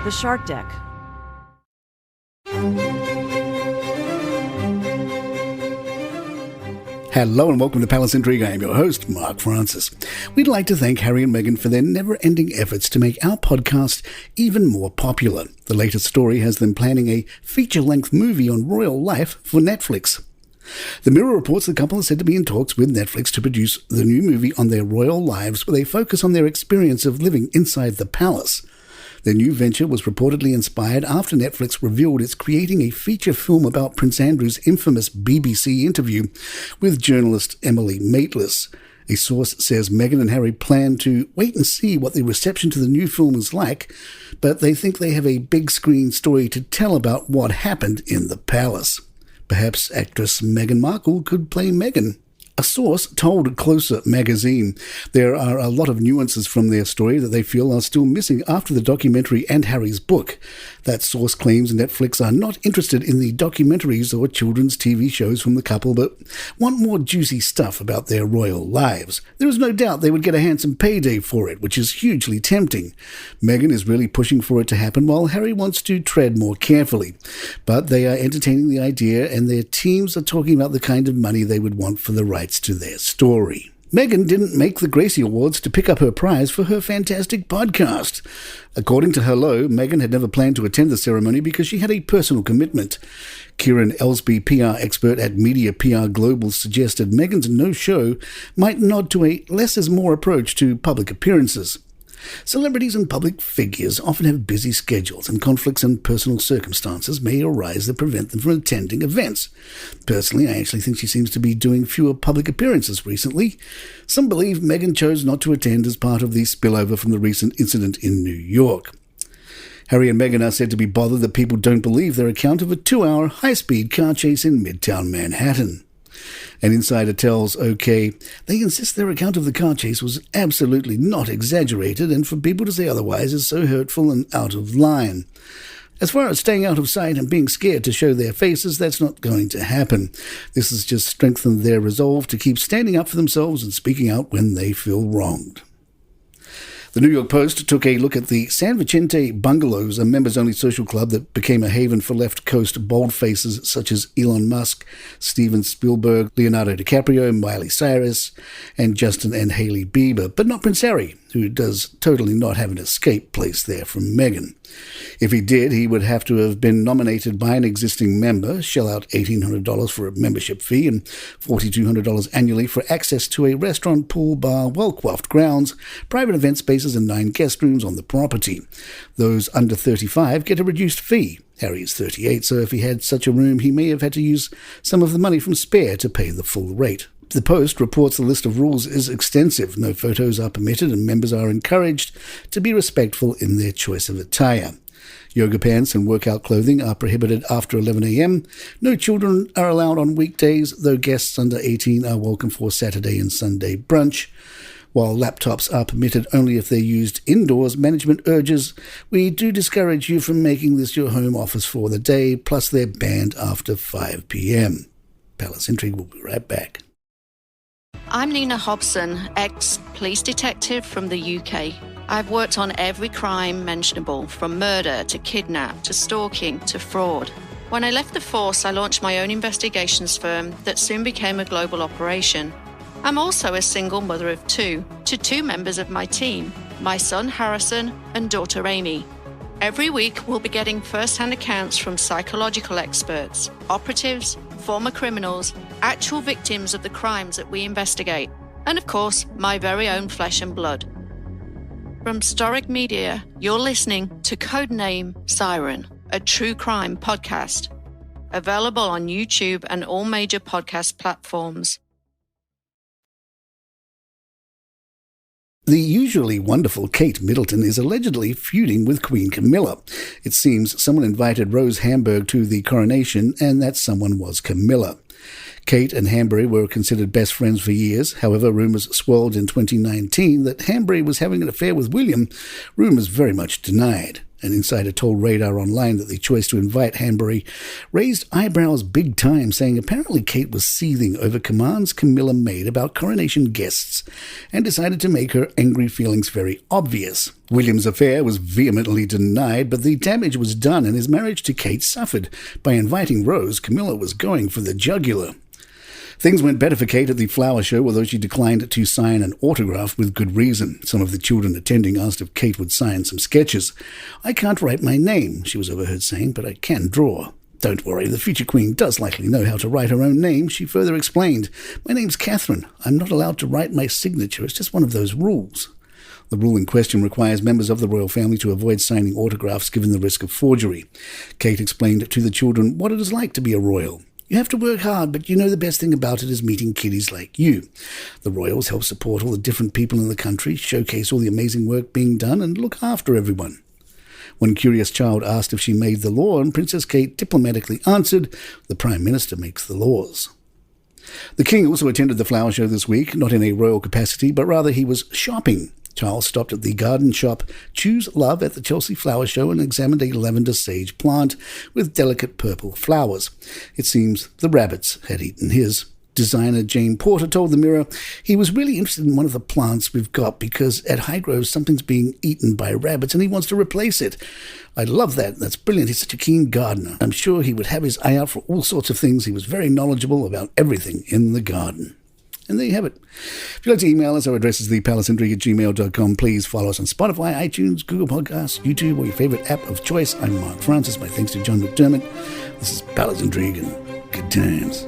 The Shark Deck. Hello and welcome to Palace Intrigue. I am your host, Mark Francis. We'd like to thank Harry and Meghan for their never-ending efforts to make our podcast even more popular. The latest story has them planning a feature-length movie on royal life for Netflix. The Mirror reports the couple is said to be in talks with Netflix to produce the new movie on their royal lives with a focus on their experience of living inside the palace. Their new venture was reportedly inspired after Netflix revealed it's creating a feature film about Prince Andrew's infamous BBC interview with journalist Emily Maitlis. A source says Meghan and Harry plan to wait and see what the reception to the new film is like, but they think they have a big screen story to tell about what happened in the palace. Perhaps actress Meghan Markle could play Meghan. A source told Closer magazine there are a lot of nuances from their story that they feel are still missing after the documentary and Harry's book. That source claims Netflix are not interested in the documentaries or children's TV shows from the couple, but want more juicy stuff about their royal lives. There is no doubt they would get a handsome payday for it, which is hugely tempting. Meghan is really pushing for it to happen, while Harry wants to tread more carefully. But they are entertaining the idea, and their teams are talking about the kind of money they would want for the rights to their story. Meghan didn't make the Gracie Awards to pick up her prize for her fantastic podcast. According to Hello, Meghan had never planned to attend the ceremony because she had a personal commitment. Kieran Elsby, PR expert at Media PR Global, suggested Meghan's no-show might nod to a less is more approach to public appearances. Celebrities and public figures often have busy schedules, and conflicts and personal circumstances may arise that prevent them from attending events. Personally, I actually think she seems to be doing fewer public appearances recently. Some believe Meghan chose not to attend as part of the spillover from the recent incident in New York. Harry and Meghan are said to be bothered that people don't believe their account of a 2-hour high-speed car chase in Midtown Manhattan. An insider tells OK, they insist their account of the car chase was absolutely not exaggerated, and for people to say otherwise is so hurtful and out of line. As far as staying out of sight and being scared to show their faces, that's not going to happen. This has just strengthened their resolve to keep standing up for themselves and speaking out when they feel wronged. The New York Post took a look at the San Vicente Bungalows, a members-only social club that became a haven for left-coast boldfaces such as Elon Musk, Steven Spielberg, Leonardo DiCaprio, Miley Cyrus, and Justin and Hailey Bieber, but not Prince Harry, who does totally not have an escape place there from Meghan. If he did, he would have to have been nominated by an existing member, shell out $1,800 for a membership fee and $4,200 annually for access to a restaurant, pool, bar, well-coiffed grounds, private event spaces and 9 guest rooms on the property. Those under 35 get a reduced fee. Harry is 38, so if he had such a room, he may have had to use some of the money from Spare to pay the full rate. The Post reports the list of rules is extensive. No photos are permitted, and members are encouraged to be respectful in their choice of attire. Yoga pants and workout clothing are prohibited after 11 a.m. No children are allowed on weekdays, though guests under 18 are welcome for Saturday and Sunday brunch. While laptops are permitted only if they're used indoors, management urges, we do discourage you from making this your home office for the day, plus they're banned after 5 p.m. Palace Intrigue will be right back. I'm Nina Hobson, ex-police detective from the UK. I've worked on every crime mentionable, from murder to kidnap to stalking to fraud. When I left the force, I launched my own investigations firm that soon became a global operation. I'm also a single mother of 2 to 2 members of my team, my son Harrison and daughter Amy. Every week, we'll be getting first-hand accounts from psychological experts, operatives, former criminals, actual victims of the crimes that we investigate, and of course, my very own flesh and blood. From Storic Media, you're listening to Codename Siren, a true crime podcast. Available on YouTube and all major podcast platforms. The usually wonderful Kate Middleton is allegedly feuding with Queen Camilla. It seems someone invited Rose Hamburg to the coronation, and that someone was Camilla. Kate and Hanbury were considered best friends for years. However, rumours swirled in 2019 that Hanbury was having an affair with William, rumours very much denied. An insider told Radar Online that the choice to invite Hanbury raised eyebrows big time, saying apparently Kate was seething over commands Camilla made about coronation guests and decided to make her angry feelings very obvious. William's affair was vehemently denied, but the damage was done and his marriage to Kate suffered. By inviting Rose, Camilla was going for the jugular. Things went better for Kate at the flower show, although she declined to sign an autograph with good reason. Some of the children attending asked if Kate would sign some sketches. "I can't write my name," she was overheard saying, "but I can draw." "Don't worry, the future queen does likely know how to write her own name," she further explained. "My name's Catherine. I'm not allowed to write my signature. It's just one of those rules." The rule in question requires members of the royal family to avoid signing autographs given the risk of forgery. Kate explained to the children what it is like to be a royal. "You have to work hard, but you know the best thing about it is meeting kiddies like you. The royals help support all the different people in the country, showcase all the amazing work being done, and look after everyone." One curious child asked if she made the law, and Princess Kate diplomatically answered, "The Prime Minister makes the laws." The King also attended the flower show this week, not in a royal capacity, but rather he was shopping. Charles stopped at the garden shop Choose Love at the Chelsea Flower Show and examined a lavender sage plant with delicate purple flowers. It seems the rabbits had eaten his. Designer Jane Porter told the Mirror he was really interested in one of the plants we've got because at Highgrove something's being eaten by rabbits and he wants to replace it. "I love that. That's brilliant. He's such a keen gardener. I'm sure he would have his eye out for all sorts of things. He was very knowledgeable about everything in the garden." And there you have it. If you'd like to email us, our address is thepalacintrigue@gmail.com. Please follow us on Spotify, iTunes, Google Podcasts, YouTube, or your favorite app of choice. I'm Mark Francis. My thanks to John McDermott. This is Palace Intrigue and good times.